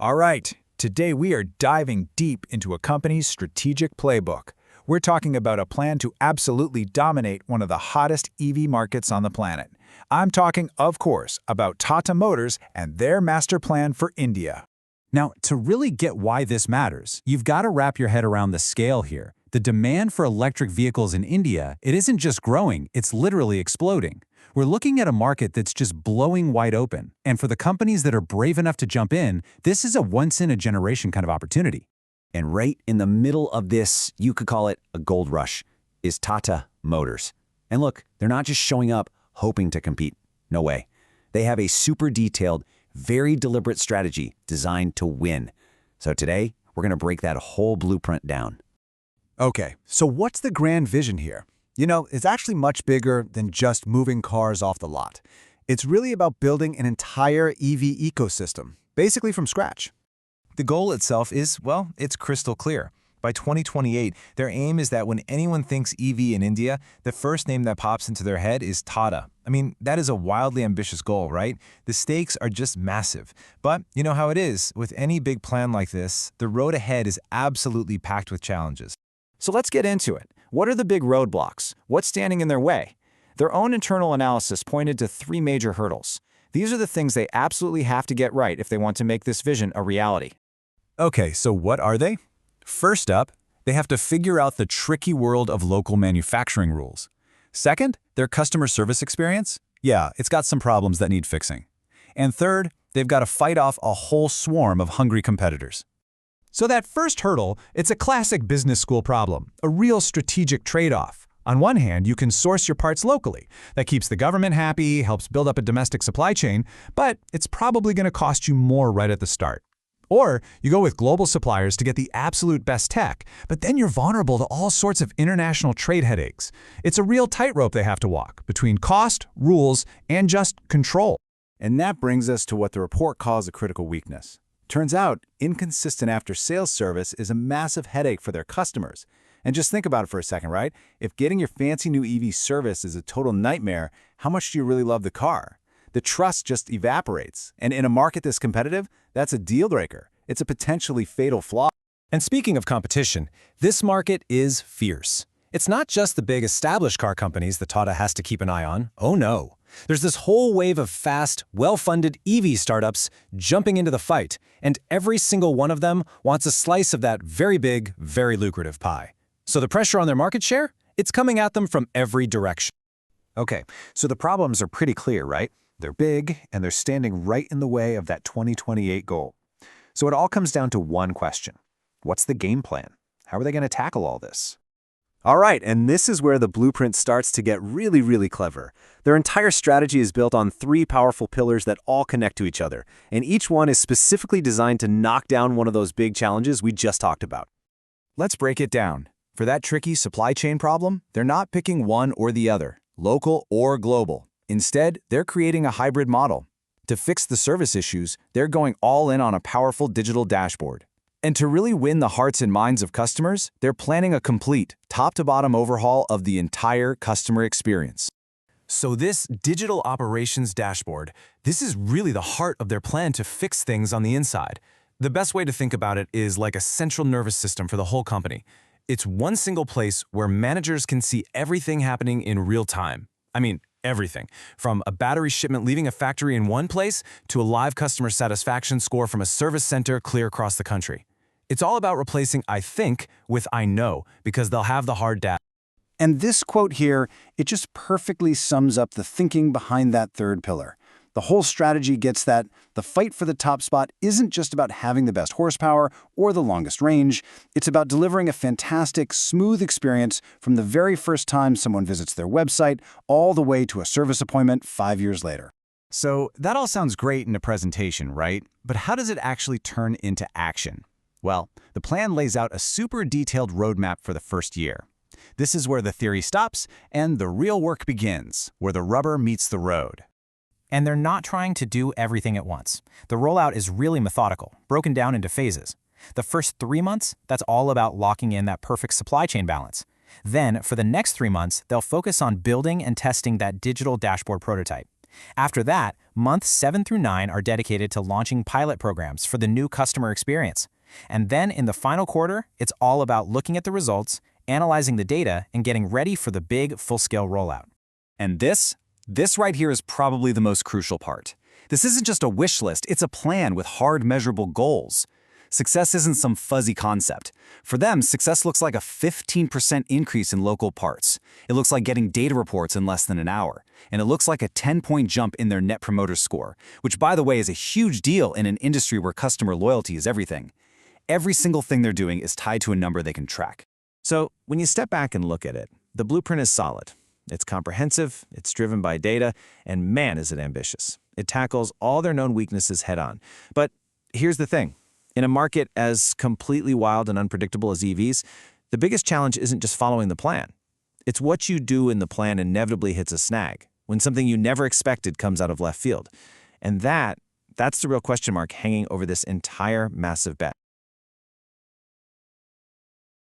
All right, today we are diving deep into a company's strategic playbook. We're talking about a plan to absolutely dominate one of the hottest EV markets on the planet. I'm talking, of course, about Tata Motors and their master plan for India. Now, to really get why this matters, you've got to wrap your head around the scale here. The demand for electric vehicles in India, it isn't just growing, it's literally exploding. We're looking at a market that's just blowing wide open. And for the companies that are brave enough to jump in, this is a once-in-a-generation kind of opportunity. And right in the middle of this, you could call it a gold rush, is Tata Motors. And look, they're not just showing up hoping to compete. No way. They have a super detailed, very deliberate strategy designed to win. So today, we're going to break that whole blueprint down. Okay, so what's the grand vision here? You know, it's actually much bigger than just moving cars off the lot. It's really about building an entire EV ecosystem, basically from scratch. The goal itself is, well, it's crystal clear. By 2028, their aim is that when anyone thinks EV in India, the first name that pops into their head is Tata. I mean, that is a wildly ambitious goal, right? The stakes are just massive. But you know how it is. With any big plan like this, the road ahead is absolutely packed with challenges. So let's get into it. What are the big roadblocks? What's standing in their way? Their own internal analysis pointed to 3 major hurdles. These are the things they absolutely have to get right if they want to make this vision a reality. Okay, so what are they? First up, they have to figure out the tricky world of local manufacturing rules. Second, their customer service experience. Yeah, it's got some problems that need fixing. And third, they've got to fight off a whole swarm of hungry competitors. So that first hurdle, it's a classic business school problem, a real strategic trade-off. On one hand, you can source your parts locally. That keeps the government happy, helps build up a domestic supply chain, but it's probably going to cost you more right at the start. Or you go with global suppliers to get the absolute best tech, but then you're vulnerable to all sorts of international trade headaches. It's a real tightrope they have to walk between cost, rules, and just control. And that brings us to what the report calls a critical weakness. Turns out, inconsistent after-sales service is a massive headache for their customers. And just think about it for a second, right? If getting your fancy new EV service is a total nightmare, how much do you really love the car? The trust just evaporates. And in a market this competitive, that's a deal breaker. It's a potentially fatal flaw. And speaking of competition, this market is fierce. It's not just the big established car companies that Tata has to keep an eye on. Oh no. There's this whole wave of fast, well-funded EV startups jumping into the fight, and every single one of them wants a slice of that very big, very lucrative pie. So the pressure on their market share? It's coming at them from every direction. Okay, so the problems are pretty clear, right? They're big, and they're standing right in the way of that 2028 goal. So it all comes down to one question. What's the game plan? How are they going to tackle all this? All right, and this is where the blueprint starts to get really, really clever. Their entire strategy is built on 3 powerful pillars that all connect to each other, and each one is specifically designed to knock down one of those big challenges we just talked about. Let's break it down. For that tricky supply chain problem, they're not picking one or the other, local or global. Instead, they're creating a hybrid model. To fix the service issues, they're going all in on a powerful digital dashboard. And to really win the hearts and minds of customers, they're planning a complete, top-to-bottom overhaul of the entire customer experience. So this digital operations dashboard, this is really the heart of their plan to fix things on the inside. The best way to think about it is like a central nervous system for the whole company. It's one single place where managers can see everything happening in real time. I mean, everything. From a battery shipment leaving a factory in one place to a live customer satisfaction score from a service center clear across the country. It's all about replacing I think with I know, because they'll have the hard data. And this quote here, it just perfectly sums up the thinking behind that third pillar. The whole strategy gets that the fight for the top spot isn't just about having the best horsepower or the longest range. It's about delivering a fantastic, smooth experience from the very first time someone visits their website all the way to a service appointment 5 years later. So that all sounds great in a presentation, right? But how does it actually turn into action? Well, the plan lays out a super detailed roadmap for the first year. This is where the theory stops and the real work begins, where the rubber meets the road. And they're not trying to do everything at once. The rollout is really methodical, broken down into phases. The first 3 months, that's all about locking in that perfect supply chain balance. Then, for the next 3 months, they'll focus on building and testing that digital dashboard prototype. After that, months 7 through 9 are dedicated to launching pilot programs for the new customer experience. And then in the final quarter, it's all about looking at the results, analyzing the data, and getting ready for the big full-scale rollout. And this right here is probably the most crucial part. This isn't just a wish list, it's a plan with hard measurable goals. Success isn't some fuzzy concept. For them, success looks like a 15% increase in local parts. It looks like getting data reports in less than an hour. And it looks like a 10-point jump in their Net Promoter Score, which, by the way, is a huge deal in an industry where customer loyalty is everything. Every single thing they're doing is tied to a number they can track. So, when you step back and look at it, the blueprint is solid. It's comprehensive, it's driven by data, and man, is it ambitious. It tackles all their known weaknesses head-on. But here's the thing. In a market as completely wild and unpredictable as EVs, the biggest challenge isn't just following the plan. It's what you do in the plan inevitably hits a snag, when something you never expected comes out of left field. And that's the real question mark hanging over this entire massive bet.